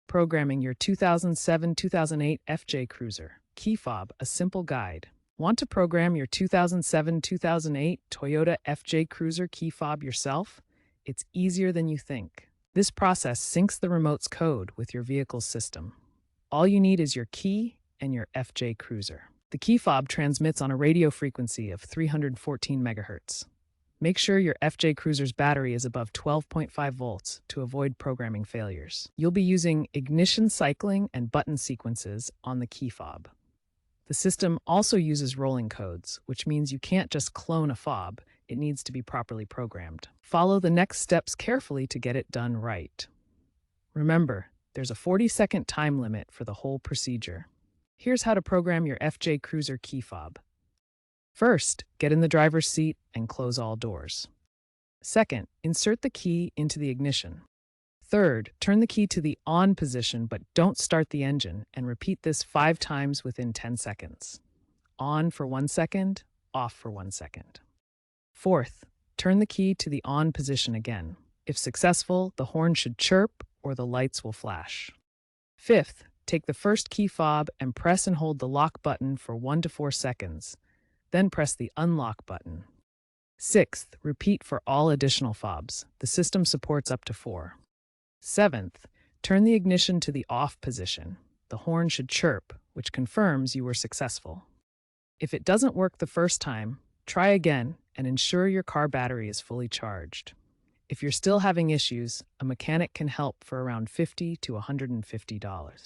Programming your 2007-2008 FJ Cruiser. Key fob, a simple guide. Want to program your 2007-2008 Toyota FJ Cruiser key fob yourself? It's easier than you think. This process syncs the remote's code with your vehicle's system. All you need is your key and your FJ Cruiser. The key fob transmits on a radio frequency of 314 MHz. Make sure your FJ Cruiser's battery is above 12.5 volts to avoid programming failures. You'll be using ignition cycling and button sequences on the key fob. The system also uses rolling codes, which means you can't just clone a fob, it needs to be properly programmed. Follow the next steps carefully to get it done right. Remember, there's a 40-second time limit for the whole procedure. Here's how to program your FJ Cruiser key fob. First, get in the driver's seat and close all doors. Second, insert the key into the ignition. Third, turn the key to the on position but don't start the engine, and repeat this 5 times within 10 seconds. On for 1 second, off for 1 second. Fourth, turn the key to the on position again. If successful, the horn should chirp or the lights will flash. Fifth, take the first key fob and press and hold the lock button for 1 to 4 seconds. Then press the unlock button. Sixth, repeat for all additional fobs. The system supports up to 4. Seventh, turn the ignition to the off position. The horn should chirp, which confirms you were successful. If it doesn't work the first time, try again and ensure your car battery is fully charged. If you're still having issues, a mechanic can help for around $50 to $150.